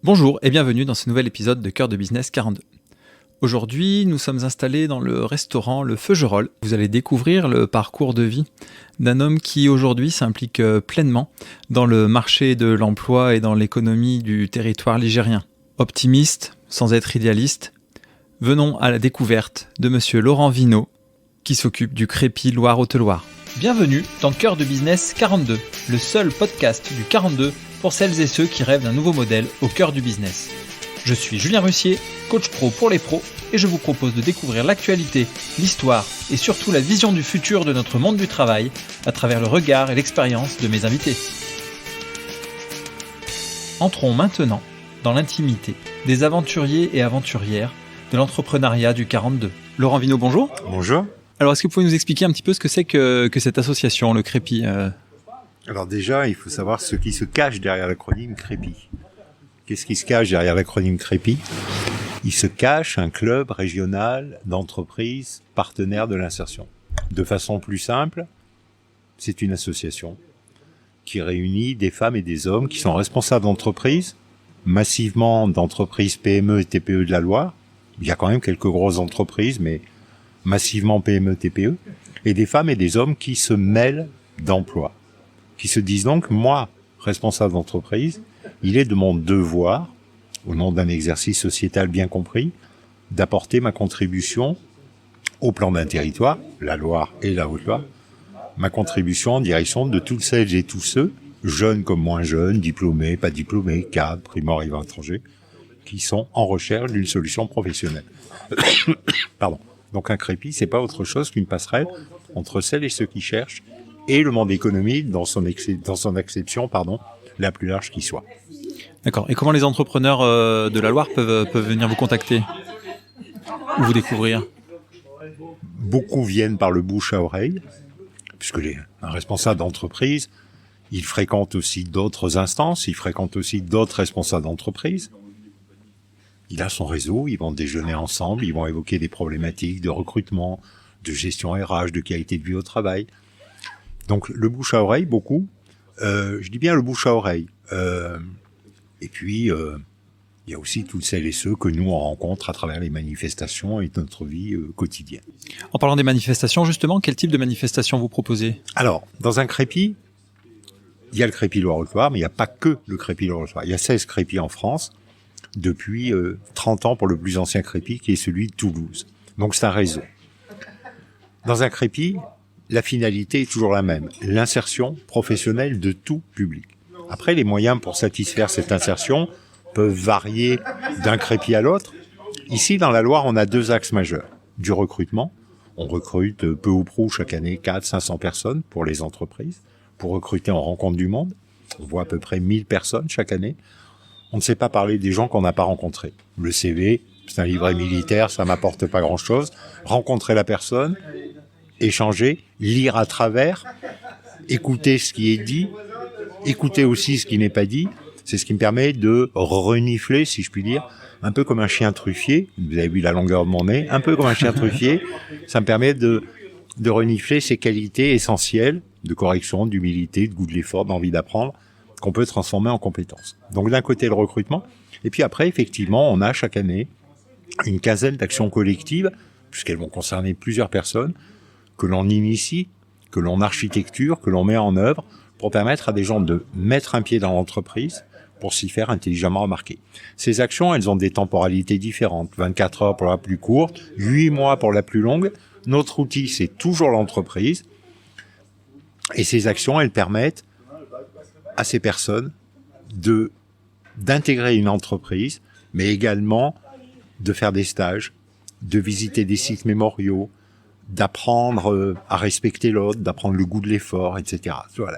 Bonjour et bienvenue dans ce nouvel épisode de Cœur de Business 42. Aujourd'hui, nous sommes installés dans le restaurant Le Feugerolles. Vous allez découvrir le parcours de vie d'un homme qui aujourd'hui s'implique pleinement dans le marché de l'emploi et dans l'économie du territoire ligérien. Optimiste, sans être idéaliste, venons à la découverte de monsieur Laurent Vinault qui s'occupe du crépi Loire-Haute-Loire. Bienvenue dans Cœur de Business 42, le seul podcast du 42 pour celles et ceux qui rêvent d'un nouveau modèle au cœur du business. Je suis Julien Russier, coach pro pour les pros, et je vous propose de découvrir l'actualité, l'histoire et surtout la vision du futur de notre monde du travail à travers le regard et l'expérience de mes invités. Entrons maintenant dans l'intimité des aventuriers et aventurières de l'entrepreneuriat du 42. Laurent Vinault, bonjour. Bonjour. Alors, est-ce que vous pouvez nous expliquer un petit peu ce que c'est que cette association, le Crépi Alors déjà, il faut savoir ce qui se cache derrière l'acronyme Crépi. Qu'est-ce qui se cache derrière l'acronyme Crépi ? Il se cache un club régional d'entreprises partenaires de l'insertion. De façon plus simple, c'est une association qui réunit des femmes et des hommes qui sont responsables d'entreprises, massivement d'entreprises PME et TPE de la Loire. Il y a quand même quelques grosses entreprises, mais massivement PME, TPE, et des femmes et des hommes qui se mêlent d'emploi, qui se disent donc, moi, responsable d'entreprise, il est de mon devoir, au nom d'un exercice sociétal bien compris, d'apporter ma contribution au plan d'un territoire, la Loire et la Haute-Loire, ma contribution en direction de toutes celles et tous ceux, jeunes comme moins jeunes, diplômés, pas diplômés, cadres, primo-arrivants étrangers, qui sont en recherche d'une solution professionnelle. Pardon. Donc un crépi, c'est pas autre chose qu'une passerelle entre celles et ceux qui cherchent et le monde économique dans son acception, la plus large qui soit. D'accord. Et comment les entrepreneurs de la Loire peuvent venir vous contacter ou vous découvrir ? Beaucoup viennent par le bouche à oreille, puisque un responsable d'entreprise, il fréquente aussi d'autres instances, il fréquente aussi d'autres responsables d'entreprise. Il a son réseau, ils vont déjeuner ensemble, ils vont évoquer des problématiques de recrutement, de gestion RH, de qualité de vie au travail. Donc le bouche à oreille, beaucoup. Je dis bien le bouche à oreille. Et puis, il y a aussi toutes celles et ceux que nous on rencontre à travers les manifestations et notre vie quotidienne. En parlant des manifestations, justement, quel type de manifestation vous proposez ? Alors, dans un crépi, il y a le crépi Loire-Haute-Loire, mais il n'y a pas que le crépi Loire-Haute-Loire. Il y a 16 crépis en France, depuis 30 ans pour le plus ancien crépi, qui est celui de Toulouse. Donc c'est un réseau. Dans un crépi, la finalité est toujours la même, l'insertion professionnelle de tout public. Après, les moyens pour satisfaire cette insertion peuvent varier d'un crépi à l'autre. Ici, dans la Loire, on a deux axes majeurs. Du recrutement, on recrute peu ou prou chaque année 400-500 personnes pour les entreprises. Pour recruter, on rencontre du monde. On voit à peu près 1000 personnes chaque année. On ne sait pas parler des gens qu'on n'a pas rencontrés. Le CV, c'est un livret militaire, ça m'apporte pas grand-chose. Rencontrer la personne, échanger, lire à travers, écouter ce qui est dit, écouter aussi ce qui n'est pas dit, c'est ce qui me permet de renifler, si je puis dire, un peu comme un chien truffier. Vous avez vu la longueur de mon nez, un peu comme un chien truffier. Ça me permet de renifler ces qualités essentielles de correction, d'humilité, de goût de l'effort, d'envie d'apprendre, qu'on peut transformer en compétences. Donc d'un côté le recrutement, et puis après effectivement on a chaque année une quinzaine d'actions collectives, puisqu'elles vont concerner plusieurs personnes, que l'on initie, que l'on architecture, que l'on met en œuvre, pour permettre à des gens de mettre un pied dans l'entreprise, pour s'y faire intelligemment remarquer. Ces actions, elles ont des temporalités différentes, 24 heures pour la plus courte, 8 mois pour la plus longue. Notre outil, c'est toujours l'entreprise, et ces actions, elles permettent à ces personnes d'intégrer une entreprise, mais également de faire des stages, de visiter des sites mémoriaux, d'apprendre à respecter l'autre, d'apprendre le goût de l'effort, etc. Voilà.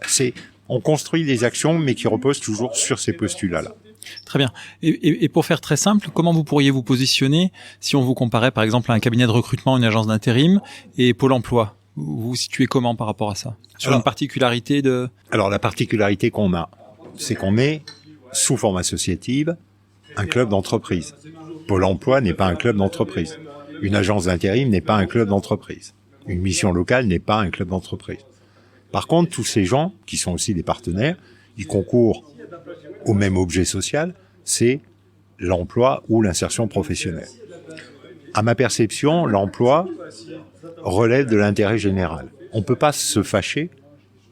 On construit des actions, mais qui reposent toujours sur ces postulats-là. Très bien. Et pour faire très simple, comment vous pourriez vous positionner si on vous comparait par exemple à un cabinet de recrutement, une agence d'intérim et Pôle emploi ? Vous vous situez comment par rapport à ça ? Sur une particularité de... Alors la particularité qu'on a, c'est qu'on est, sous forme associative, un club d'entreprise. Pôle emploi n'est pas un club d'entreprise. Une agence d'intérim n'est pas un club d'entreprise. Une mission locale n'est pas un club d'entreprise. Par contre, tous ces gens, qui sont aussi des partenaires, ils concourent au même objet social, c'est l'emploi ou l'insertion professionnelle. À ma perception, l'emploi relève de l'intérêt général. On ne peut pas se fâcher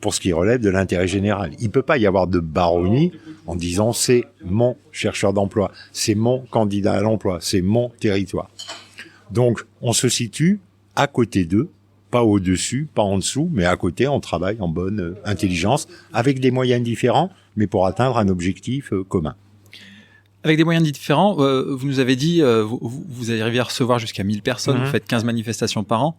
pour ce qui relève de l'intérêt général. Il ne peut pas y avoir de baronnie en disant c'est mon chercheur d'emploi, c'est mon candidat à l'emploi, c'est mon territoire. Donc, on se situe à côté d'eux, pas au-dessus, pas en dessous, mais à côté, on travaille en bonne intelligence, avec des moyens différents, mais pour atteindre un objectif commun. Avec des moyens différents, vous nous avez dit, vous arrivez à recevoir jusqu'à 1000 personnes, vous faites 15 manifestations par an.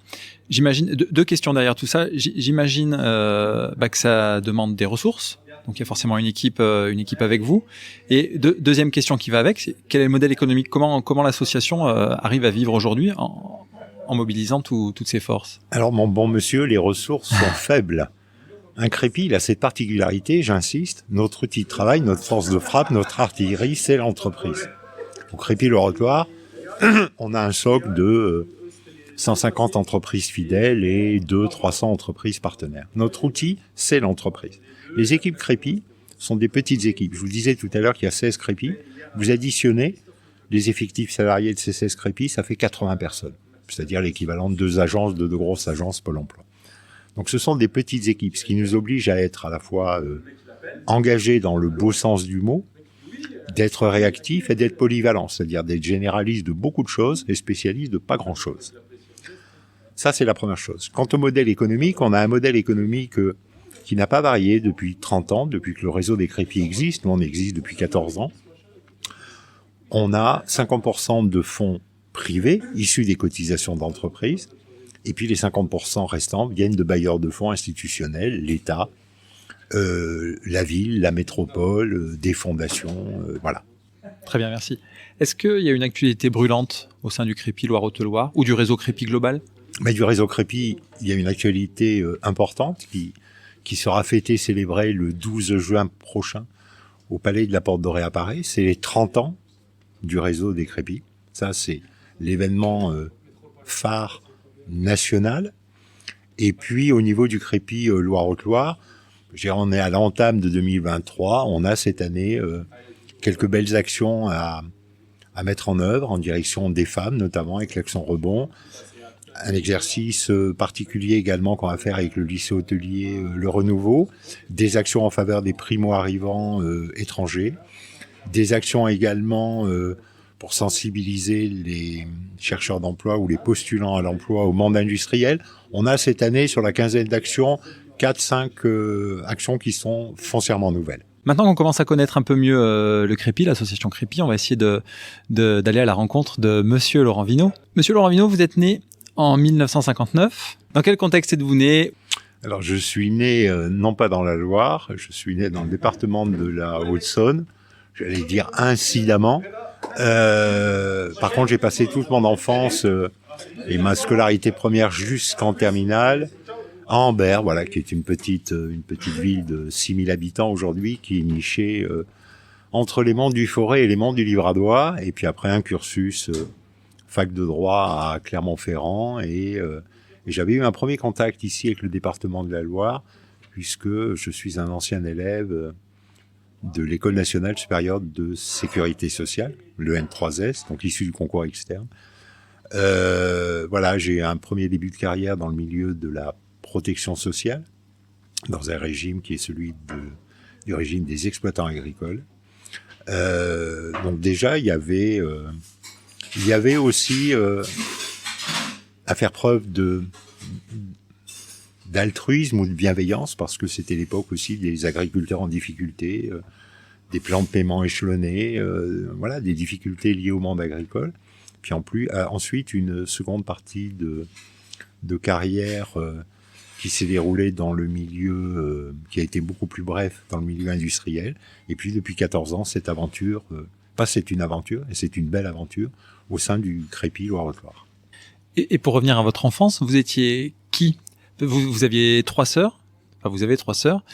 J'imagine, deux questions derrière tout ça. J'imagine que ça demande des ressources, donc il y a forcément une équipe avec vous. Et deuxième question qui va avec, c'est quel est le modèle économique ? Comment l'association arrive à vivre aujourd'hui en mobilisant toutes ses forces ? Alors mon bon monsieur, les ressources sont faibles. Un crépi, il a cette particularité, j'insiste, notre outil de travail, notre force de frappe, notre artillerie, c'est l'entreprise. Au Crépy-le-Rotoir, on a un socle de 150 entreprises fidèles et 200-300 entreprises partenaires. Notre outil, c'est l'entreprise. Les équipes Crépy sont des petites équipes. Je vous disais tout à l'heure qu'il y a 16 Crépy. Vous additionnez les effectifs salariés de ces 16 Crépy, ça fait 80 personnes. C'est-à-dire l'équivalent de 2 agences, de grosses agences Pôle emploi. Donc ce sont des petites équipes, ce qui nous oblige à être à la fois engagés dans le beau sens du mot, d'être réactifs et d'être polyvalents, c'est-à-dire d'être généralistes de beaucoup de choses et spécialistes de pas grand-chose. Ça, c'est la première chose. Quant au modèle économique, on a un modèle économique qui n'a pas varié depuis 30 ans, depuis que le réseau des Crépy existe. Nous, on existe depuis 14 ans. On a 50% de fonds privés issus des cotisations d'entreprises. Et puis les 50% restants viennent de bailleurs de fonds institutionnels, l'État, la ville, la métropole, des fondations, voilà. Très bien, merci. Est-ce qu'il y a une actualité brûlante au sein du Crépy Loire-Haute-Loire ou du réseau Crépy global ? Mais du réseau Crépy, il y a une actualité importante qui sera fêtée, célébrée le 12 juin prochain au Palais de la Porte Dorée à Paris. C'est les 30 ans du réseau des Crépy. Ça, c'est l'événement phare national. Et puis au niveau du Crépy Loire-Haute-Loire, on est à l'entame de 2023, on a cette année quelques belles actions à mettre en œuvre en direction des femmes, notamment avec l'action Rebond. Un exercice particulier également qu'on va faire avec le lycée hôtelier Le Renouveau, des actions en faveur des primo-arrivants étrangers, des actions également pour sensibiliser les chercheurs d'emploi ou les postulants à l'emploi au monde industriel. On a cette année, sur la quinzaine d'actions, 4-5 actions qui sont foncièrement nouvelles. Maintenant qu'on commence à connaître un peu mieux le Crépy, l'association Crépy, on va essayer d'aller à la rencontre de Monsieur Laurent Vinot. Monsieur Laurent Vinot, vous êtes né en 1959. Dans quel contexte êtes-vous né ? Alors, je suis né, non pas dans la Loire, je suis né dans le département de la Haute-Saône, j'allais dire incidemment. Par contre, j'ai passé toute mon enfance et ma scolarité première jusqu'en terminale à Ambert, voilà, qui est une petite ville de 6000 habitants aujourd'hui, qui est nichée entre les monts du Forêt et les monts du Livradois, et puis après un cursus fac de droit à Clermont-Ferrand, et j'avais eu un premier contact ici avec le département de la Loire, puisque je suis un ancien élève de l'École nationale supérieure de sécurité sociale, le N3S, donc issu du concours externe. Voilà, j'ai un premier début de carrière dans le milieu de la protection sociale, dans un régime qui est celui du régime des exploitants agricoles. Donc déjà, il y avait aussi à faire preuve d'altruisme ou de bienveillance, parce que c'était l'époque aussi des agriculteurs en difficulté, des plans de paiement échelonnés, voilà, des difficultés liées au monde agricole. Puis ensuite, une seconde partie de carrière qui s'est déroulée dans le milieu, qui a été beaucoup plus bref, dans le milieu industriel. Et puis depuis 14 ans, cette aventure, c'est une aventure, et c'est une belle aventure, au sein du Crépy Loire-Haute-Loire. Et pour revenir à votre enfance, vous étiez qui ? Vous aviez 3 sœurs ? Enfin, vous avez 3 sœurs.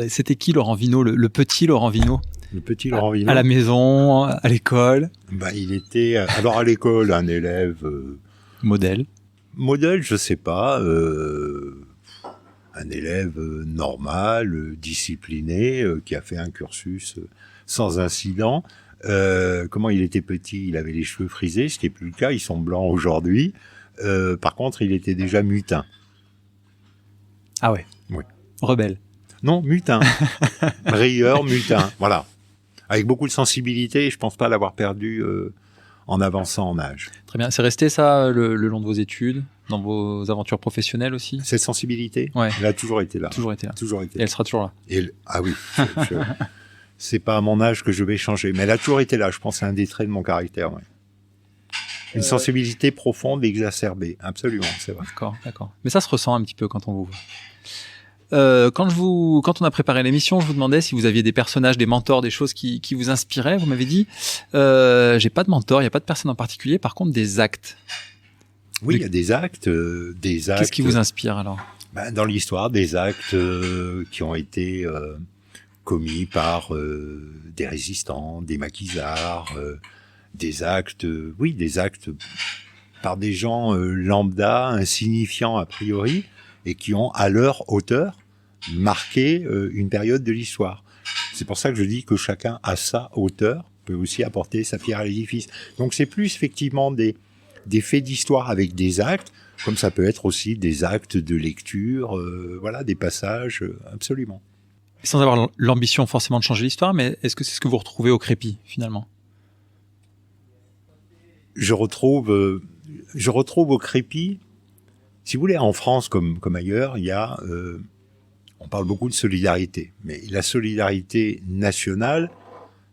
C'était qui Laurent Vinot, le petit Laurent Vinot ? Le petit Laurent Vinot. À la maison, à l'école ? Il était, alors à l'école, un élève... Modèle, je sais pas. Un élève normal, discipliné, qui a fait un cursus sans incident. Comment il était petit, il avait les cheveux frisés, ce qui n'est plus le cas, ils sont blancs aujourd'hui. Par contre, il était déjà mutin. Ah ouais. Oui. Rebelle. Non, mutin. Rieur, mutin. Voilà. Avec beaucoup de sensibilité, je pense pas l'avoir perdu en avançant en âge. Très bien. C'est resté ça le long de vos études, dans vos aventures professionnelles aussi? Cette sensibilité, Ouais. elle a toujours été là. Toujours été là. Toujours été Et là. elle sera toujours là. Ah oui. C'est pas à mon âge que je vais changer, mais elle a toujours été là. Je pense que c'est un des traits de mon caractère. Ouais. Une sensibilité profonde, exacerbée. Absolument, c'est vrai. D'accord. Mais ça se ressent un petit peu quand on vous voit. Quand on a préparé l'émission, je vous demandais si vous aviez des personnages, des mentors, des choses qui vous inspiraient. Vous m'avez dit, j'ai pas de mentor, il y a pas de personne en particulier. Par contre, des actes. Oui, il y a des actes. Qu'est-ce qui vous inspire alors? Dans l'histoire, des actes qui ont été commis par des résistants, des maquisards, des actes par des gens lambda, insignifiants a priori, et qui ont à leur hauteur marqué une période de l'histoire. C'est pour ça que je dis que chacun à sa hauteur peut aussi apporter sa pierre à l'édifice. Donc c'est plus effectivement des faits d'histoire avec des actes, comme ça peut être aussi des actes de lecture, des passages, absolument. Sans avoir l'ambition forcément de changer l'histoire, mais est-ce que c'est ce que vous retrouvez au Crépi finalement? Je retrouve au Crépi, si vous voulez, en France comme ailleurs, il y a, on parle beaucoup de solidarité, mais la solidarité nationale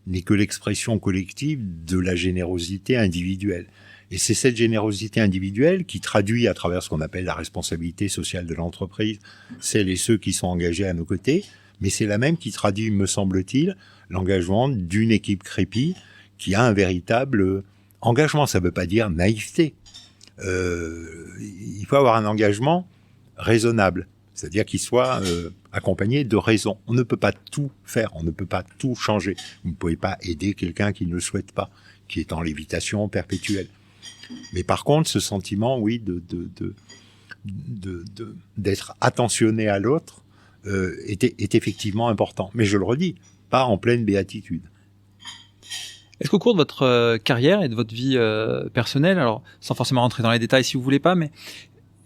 n'est que l'expression collective de la générosité individuelle. Et c'est cette générosité individuelle qui traduit à travers ce qu'on appelle la responsabilité sociale de l'entreprise, celles et ceux qui sont engagés à nos côtés, mais c'est la même qui traduit, me semble-t-il, l'engagement d'une équipe Crépi qui a un véritable engagement. Ça ne veut pas dire naïveté. Il faut avoir un engagement raisonnable, c'est-à-dire qu'il soit accompagné de raison. On ne peut pas tout faire, on ne peut pas tout changer. Vous ne pouvez pas aider quelqu'un qui ne le souhaite pas, qui est en lévitation perpétuelle. Mais par contre, ce sentiment, oui, d'être attentionné à l'autre est effectivement important. Mais je le redis, pas en pleine béatitude. Est-ce qu'au cours de votre carrière et de votre vie personnelle, alors sans forcément rentrer dans les détails si vous voulez pas, mais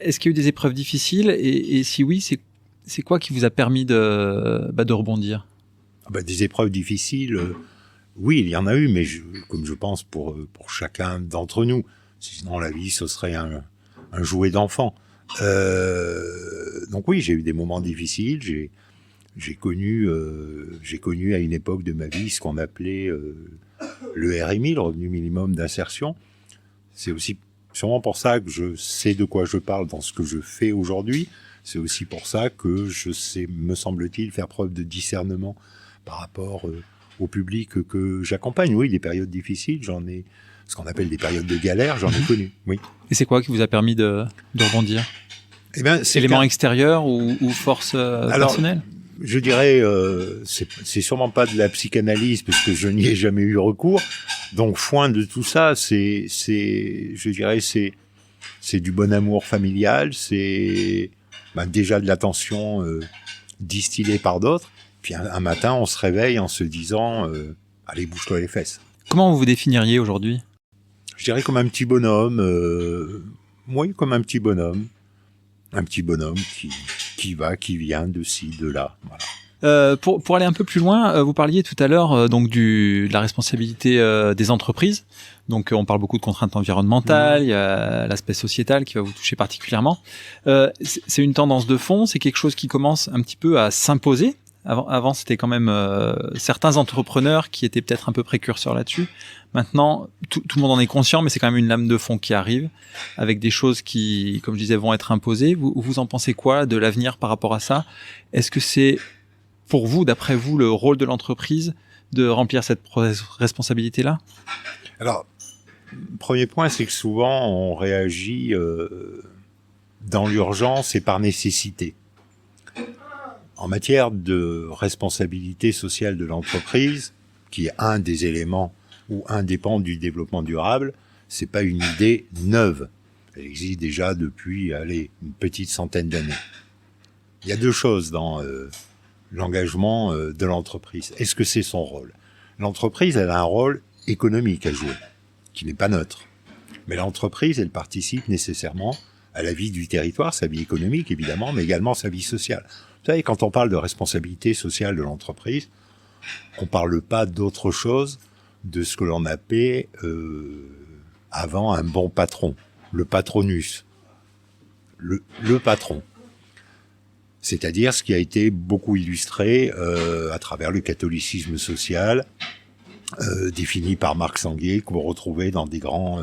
est-ce qu'il y a eu des épreuves difficiles et si oui, c'est quoi qui vous a permis de rebondir? Des épreuves difficiles, oui, il y en a eu, mais comme je pense pour chacun d'entre nous. Sinon, la vie, ce serait un jouet d'enfant. Donc oui, j'ai eu des moments difficiles. J'ai connu à une époque de ma vie ce qu'on appelait le RMI, le revenu minimum d'insertion. C'est aussi sûrement pour ça que je sais de quoi je parle dans ce que je fais aujourd'hui. C'est aussi pour ça que je sais, me semble-t-il, faire preuve de discernement par rapport au public que j'accompagne. Oui, des périodes difficiles, j'en ai, ce qu'on appelle des périodes de galère, j'en ai connu, oui. Et c'est quoi qui vous a permis de rebondir? C'est éléments extérieurs ou force personnelle? Je dirais, c'est sûrement pas de la psychanalyse parce que je n'y ai jamais eu recours. Donc, foin de tout ça, je dirais, c'est du bon amour familial, c'est déjà de l'attention distillée par d'autres. Puis un matin, on se réveille en se disant, allez, bouge-toi les fesses. Comment vous vous définiriez aujourd'hui? Je dirais comme un petit bonhomme, oui, comme un petit bonhomme. Un petit bonhomme qui va, qui vient de ci, de là. Voilà. Pour aller un peu plus loin, vous parliez tout à l'heure donc de la responsabilité des entreprises. Donc on parle beaucoup de contraintes environnementales, il y a l'aspect sociétal qui va vous toucher particulièrement. C'est une tendance de fond, c'est quelque chose qui commence un petit peu à s'imposer. Avant c'était quand même certains entrepreneurs qui étaient peut-être un peu précurseurs là-dessus. Maintenant, tout le monde en est conscient, mais c'est quand même une lame de fond qui arrive, avec des choses qui, comme je disais, vont être imposées. Vous en pensez quoi de l'avenir par rapport à ça? Est-ce que c'est, pour vous, d'après vous, le rôle de l'entreprise de remplir cette responsabilité-là? Alors, premier point, c'est que souvent, on réagit dans l'urgence et par nécessité. En matière de responsabilité sociale de l'entreprise, qui est un des éléments où un dépend du développement durable, c'est pas une idée neuve. Elle existe déjà depuis, une petite centaine d'années. Il y a deux choses dans l'engagement de l'entreprise. Est-ce que c'est son rôle? L'entreprise, elle a un rôle économique à jouer, qui n'est pas neutre. Mais l'entreprise, elle participe nécessairement à la vie du territoire, sa vie économique évidemment, mais également sa vie sociale. Vous savez, quand on parle de responsabilité sociale de l'entreprise, on parle pas d'autre chose de ce que l'on appelait avant un bon patron, le patronus, le patron. C'est-à-dire ce qui a été beaucoup illustré à travers le catholicisme social, défini par Marc Sanguier, que vous retrouvez dans des grands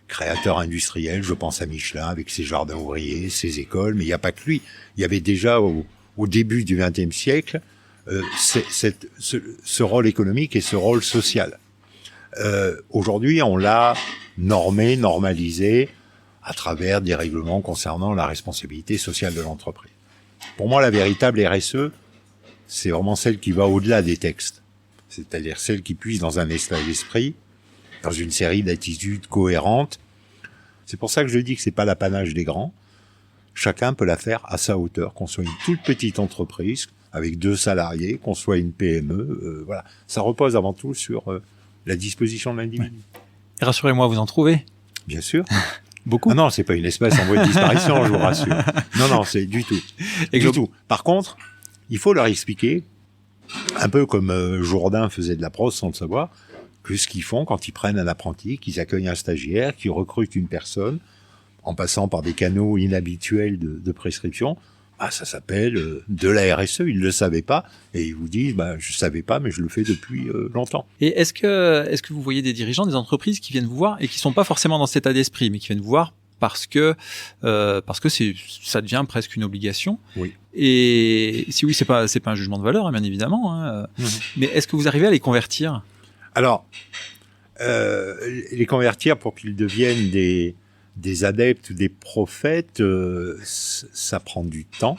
créateurs industriels. Je pense à Michelin avec ses jardins ouvriers, ses écoles, mais il n'y a pas que lui. Il y avait déjà au début du XXe siècle ce rôle économique et ce rôle social. Aujourd'hui, on l'a normalisé à travers des règlements concernant la responsabilité sociale de l'entreprise. Pour moi, la véritable RSE, c'est vraiment celle qui va au-delà des textes. C'est-à-dire celle qui puise dans un état d'esprit, dans une série d'attitudes cohérentes. C'est pour ça que je dis que c'est pas l'apanage des grands. Chacun peut la faire à sa hauteur, qu'on soit une toute petite entreprise avec 2 salariés, qu'on soit une PME. Voilà, ça repose avant tout sur la disposition de l'individu. Et rassurez-moi, vous en trouvez? Bien sûr. Beaucoup. Ah non, c'est pas une espèce en voie de disparition, je vous rassure. Non, c'est du tout. Du tout. Par contre, il faut leur expliquer, un peu comme Jourdain faisait de la prose sans le savoir, que ce qu'ils font quand ils prennent un apprenti, qu'ils accueillent un stagiaire, qu'ils recrutent une personne, en passant par des canaux inhabituels de prescription, ça s'appelle de la RSE. Ils ne le savaient pas et ils vous disent je savais pas, mais je le fais depuis longtemps. Et est-ce que vous voyez des dirigeants des entreprises qui viennent vous voir et qui sont pas forcément dans cet état d'esprit, mais qui viennent vous voir parce que ça devient presque une obligation? Oui. Et si oui, c'est pas un jugement de valeur, hein, bien évidemment. Mais est-ce que vous arrivez à les convertir? Alors, les convertir pour qu'ils deviennent des adeptes ou des prophètes, ça prend du temps.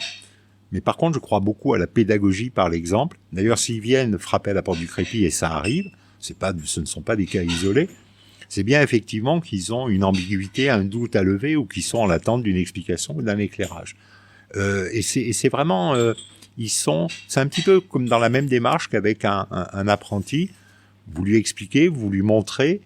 Mais par contre, je crois beaucoup à la pédagogie par l'exemple. D'ailleurs, s'ils viennent frapper à la porte du crépi, et ça arrive, ce ne sont pas des cas isolés, c'est bien effectivement qu'ils ont une ambiguïté, un doute à lever ou qu'ils sont en l'attente d'une explication ou d'un éclairage. Et c'est vraiment... c'est un petit peu comme dans la même démarche qu'avec un apprenti. Vous lui expliquez, vous lui montrez,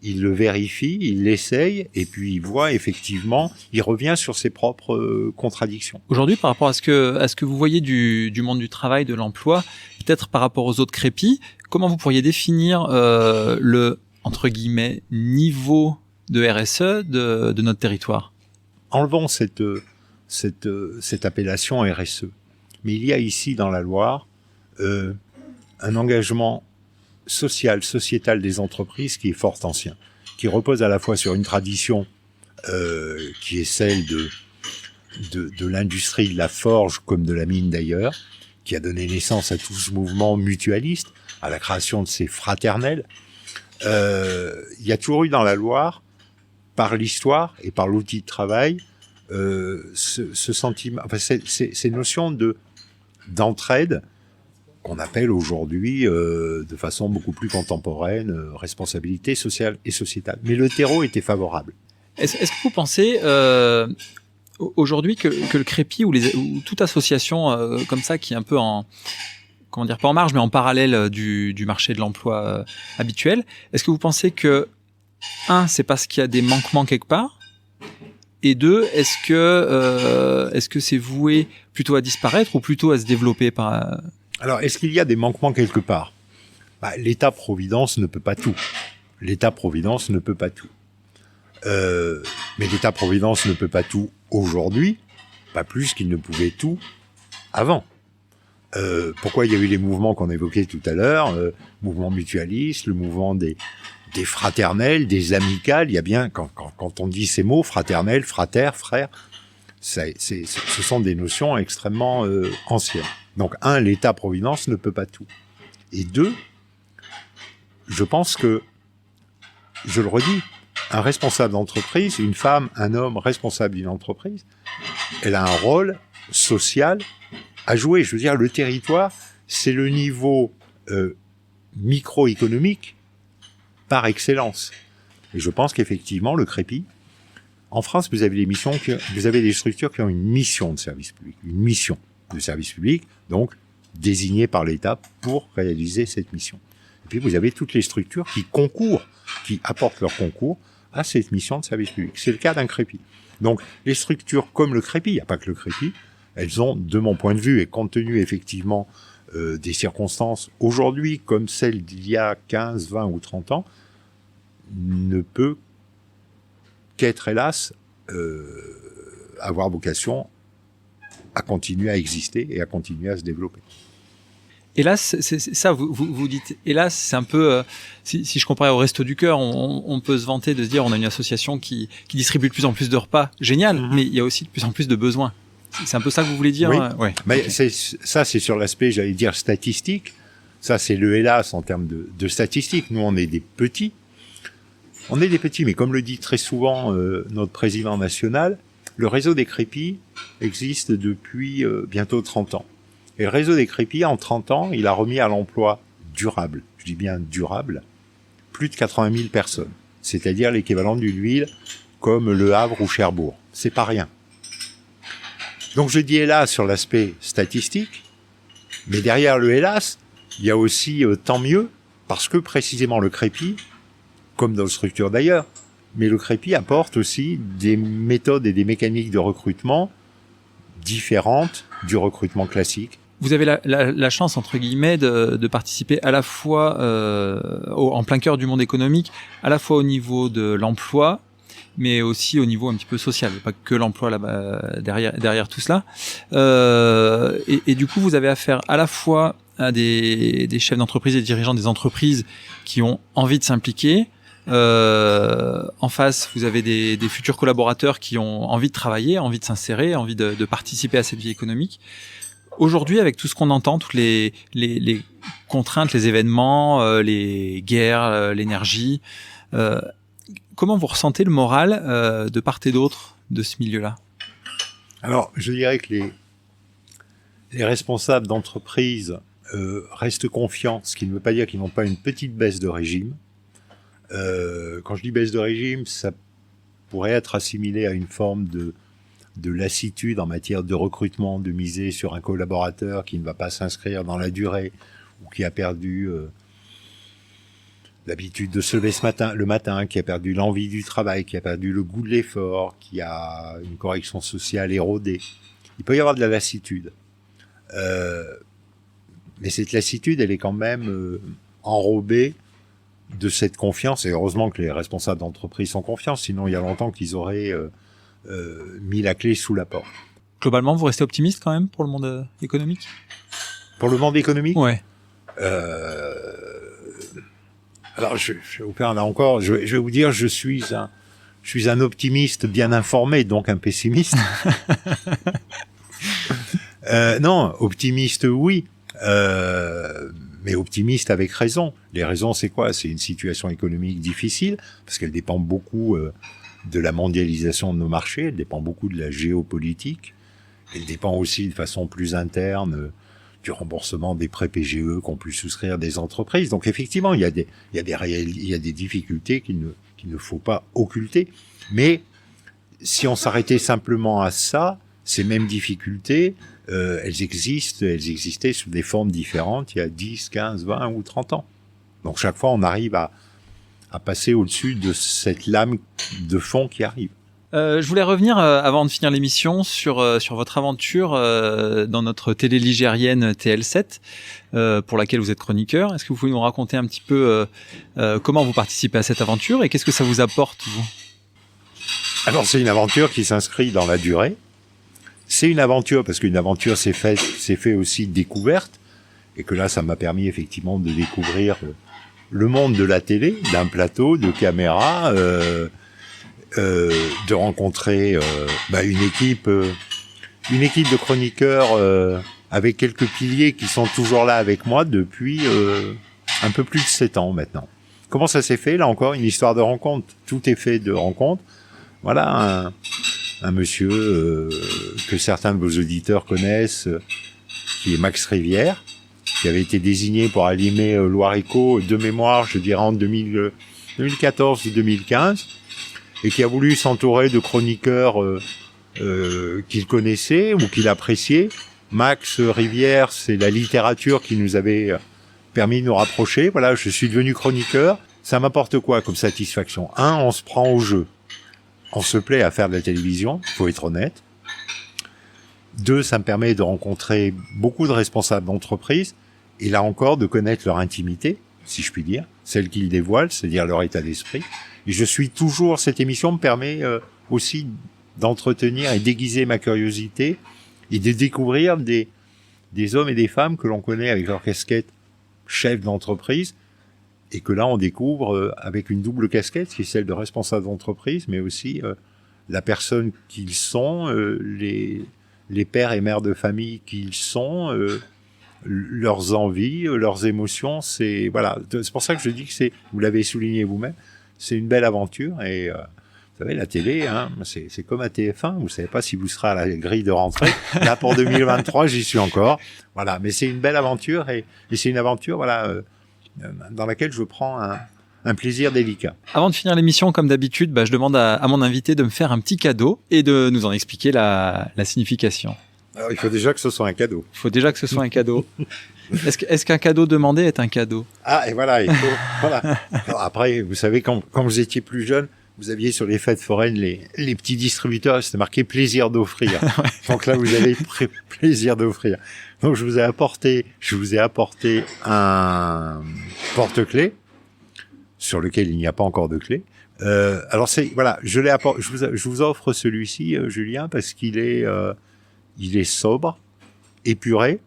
il le vérifie, il l'essaye, et puis il voit effectivement, il revient sur ses propres contradictions. Aujourd'hui, par rapport à ce que vous voyez du monde du travail, de l'emploi, peut-être par rapport aux autres crépis, comment vous pourriez définir le, entre guillemets, niveau de RSE de notre territoire? Enlevons cette appellation RSE. Mais il y a ici dans la Loire un engagement social, sociétal des entreprises qui est fort ancien, qui repose à la fois sur une tradition qui est celle de l'industrie de la forge comme de la mine d'ailleurs, qui a donné naissance à tout ce mouvement mutualiste, à la création de ces fraternels. Il y a toujours eu dans la Loire, par l'histoire et par l'outil de travail, ce sentiment, ces notions d'entraide qu'on appelle aujourd'hui, de façon beaucoup plus contemporaine, responsabilité sociale et sociétale. Mais le terreau était favorable. Est-ce que vous pensez aujourd'hui que le crépi ou toute association comme ça qui est un peu pas en marge, mais en parallèle du marché de l'emploi habituel, est-ce que vous pensez que, c'est parce qu'il y a des manquements quelque part, et 2, est-ce que c'est voué plutôt à disparaître ou plutôt à se développer par... Alors, est-ce qu'il y a des manquements quelque part? L'État-providence ne peut pas tout. L'État-providence ne peut pas tout. Mais l'État-providence ne peut pas tout aujourd'hui, pas plus qu'il ne pouvait tout avant. Pourquoi il y a eu les mouvements qu'on évoquait tout à l'heure, mouvement mutualiste, le mouvement des fraternels, des amicales. Il y a bien, quand on dit ces mots, fraternel, frater, frère, ce sont des notions extrêmement anciennes. Donc, l'État-providence ne peut pas tout. Et 2, je pense que, je le redis, un responsable d'entreprise, une femme, un homme responsable d'une entreprise, elle a un rôle social à jouer. Je veux dire, le territoire, c'est le niveau microéconomique par excellence. Et je pense qu'effectivement, le crépi, en France, vous avez des structures qui ont une mission de service public, donc désignées par l'État pour réaliser cette mission. Et puis vous avez toutes les structures qui concourent, qui apportent leur concours à cette mission de service public. C'est le cas d'un crépi. Donc les structures comme le crépi, il n'y a pas que le crépi, elles ont, de mon point de vue, et compte tenu effectivement des circonstances aujourd'hui comme celles d'il y a 15, 20 ou 30 ans, ne peut qu'être, hélas, avoir vocation à continuer à exister et à continuer à se développer. Hélas, c'est ça, vous dites, hélas, c'est un peu, si je comparais au Resto du Cœur, on peut se vanter de se dire on a une association qui distribue de plus en plus de repas, génial, mais il y a aussi de plus en plus de besoins. C'est un peu ça que vous voulez dire? Oui, ouais. Mais c'est sur l'aspect, j'allais dire, statistique. Ça, c'est le hélas en termes de statistiques. Nous, on est des petits. On est des petits, mais comme le dit très souvent notre président national, le réseau des crépis existe depuis bientôt 30 ans. Et le réseau des crépis, en 30 ans, il a remis à l'emploi durable, je dis bien durable, plus de 80 000 personnes. C'est-à-dire l'équivalent d'une ville comme Le Havre ou Cherbourg. C'est pas rien. Donc je dis hélas sur l'aspect statistique, mais derrière le hélas, il y a aussi tant mieux, parce que précisément le crépi, comme dans le structure d'ailleurs, mais le crépi apporte aussi des méthodes et des mécaniques de recrutement différentes du recrutement classique. Vous avez la chance, entre guillemets, de participer à la fois en plein cœur du monde économique, à la fois au niveau de l'emploi, mais aussi au niveau un petit peu social, pas que l'emploi là-bas, derrière tout cela. Et du coup, vous avez affaire à la fois à des chefs d'entreprise et des dirigeants des entreprises qui ont envie de s'impliquer. En face, vous avez des futurs collaborateurs qui ont envie de travailler, envie de s'insérer, envie de participer à cette vie économique. Aujourd'hui, avec tout ce qu'on entend, toutes les contraintes, les événements, les guerres, l'énergie, comment vous ressentez le moral de part et d'autre de ce milieu-là? Alors, je dirais que les responsables d'entreprise restent confiants, ce qui ne veut pas dire qu'ils n'ont pas une petite baisse de régime. Quand je dis baisse de régime, ça pourrait être assimilé à une forme de lassitude en matière de recrutement, de miser sur un collaborateur qui ne va pas s'inscrire dans la durée ou qui a perdu l'habitude de se lever le matin, qui a perdu l'envie du travail, qui a perdu le goût de l'effort, qui a une correction sociale érodée. Il peut y avoir de la lassitude. Mais cette lassitude, elle est quand même enrobée de cette confiance, et heureusement que les responsables d'entreprise sont confiants, sinon il y a longtemps qu'ils auraient mis la clé sous la porte. Globalement, vous restez optimiste quand même pour le monde économique? Pour le monde économique? Ouais. Alors, je vais vous faire là encore, je vais vous dire, je suis un optimiste bien informé, donc un pessimiste. Non, optimiste, oui. Mais optimiste avec raison. Les raisons, c'est quoi? C'est une situation économique difficile, parce qu'elle dépend beaucoup de la mondialisation de nos marchés, elle dépend beaucoup de la géopolitique, elle dépend aussi de façon plus interne du remboursement des prêts PGE qu'ont pu souscrire des entreprises. Donc effectivement, il y a des difficultés qu'il ne faut pas occulter. Mais si on s'arrêtait simplement à ça, ces mêmes difficultés, elles existaient sous des formes différentes il y a 10, 15, 20 ou 30 ans. Donc chaque fois, on arrive à passer au-dessus de cette lame de fond qui arrive. Je voulais revenir, avant de finir l'émission, sur votre aventure dans notre télé ligérienne TL7, pour laquelle vous êtes chroniqueur. Est-ce que vous pouvez nous raconter un petit peu comment vous participez à cette aventure et qu'est-ce que ça vous apporte, vous? Alors, c'est une aventure qui s'inscrit dans la durée. C'est une aventure, parce qu'une aventure, c'est fait aussi de découverte, et que là, ça m'a permis effectivement de découvrir le monde de la télé, d'un plateau, de caméras, de rencontrer une équipe de chroniqueurs avec quelques piliers qui sont toujours là avec moi depuis un peu plus de 7 ans maintenant. Comment ça s'est fait? Là encore, une histoire de rencontre. Tout est fait de rencontres. Voilà un monsieur que certains de vos auditeurs connaissent, qui est Max Rivière, qui avait été désigné pour animer Loireco de mémoire, je dirais en 2014 ou 2015, et qui a voulu s'entourer de chroniqueurs qu'il connaissait ou qu'il appréciait. Max Rivière, c'est la littérature qui nous avait permis de nous rapprocher. Voilà, je suis devenu chroniqueur. Ça m'apporte quoi comme satisfaction? On se prend au jeu. On se plaît à faire de la télévision, faut être honnête. 2, ça me permet de rencontrer beaucoup de responsables d'entreprise et là encore de connaître leur intimité, si je puis dire, celle qu'ils dévoilent, c'est-à-dire leur état d'esprit. Et cette émission me permet aussi d'entretenir et d'aiguiser ma curiosité et de découvrir des hommes et des femmes que l'on connaît avec leur casquette chef d'entreprise et que là on découvre avec une double casquette qui est celle de responsable d'entreprise mais aussi la personne qu'ils sont, les pères et mères de famille qu'ils sont, leurs envies, leurs émotions, c'est pour ça que je dis que vous l'avez souligné vous-même, c'est une belle aventure et vous savez la télé, c'est comme à TF1, vous savez pas si vous serez à la grille de rentrée. Là pour 2023, j'y suis encore. Voilà, mais c'est une belle aventure et c'est une aventure dans laquelle je prends un plaisir délicat. Avant de finir l'émission, comme d'habitude, je demande à mon invité de me faire un petit cadeau et de nous en expliquer la signification. Alors, il faut déjà que ce soit un cadeau. Est-ce qu'un cadeau demandé est un cadeau? Ah, et voilà, il faut. Voilà. Alors, après, vous savez, quand vous étiez plus jeune, vous aviez sur les fêtes foraines les petits distributeurs, c'était marqué plaisir d'offrir. Donc là, vous avez plaisir d'offrir. Donc je vous ai apporté un porte-clés sur lequel il n'y a pas encore de clé. Alors je vous offre celui-ci, Julien, parce qu'il est sobre, épuré.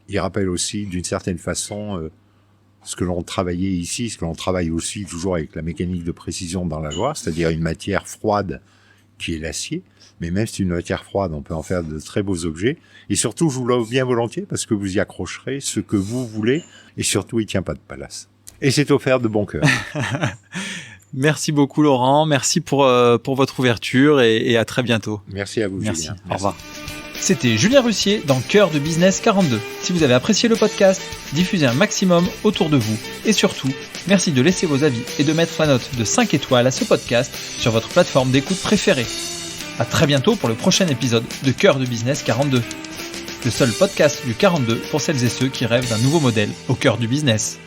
Il rappelle aussi d'une certaine façon ce que l'on travaillait ici, ce que l'on travaille aussi toujours avec la mécanique de précision dans la Loire, c'est-à-dire une matière froide qui est l'acier. Mais même si c'est une matière froide, on peut en faire de très beaux objets. Et surtout, je vous l'offre bien volontiers parce que vous y accrocherez ce que vous voulez. Et surtout, il tient pas de palace. Et c'est offert de bon cœur. Merci beaucoup, Laurent. Merci pour votre ouverture et à très bientôt. Merci à vous, Merci. Julien. Au revoir. C'était Julien Russier dans Cœur de Business 42. Si vous avez apprécié le podcast, diffusez un maximum autour de vous. Et surtout, merci de laisser vos avis et de mettre la note de 5 étoiles à ce podcast sur votre plateforme d'écoute préférée. À très bientôt pour le prochain épisode de Cœur de Business 42. Le seul podcast du 42 pour celles et ceux qui rêvent d'un nouveau modèle au cœur du business.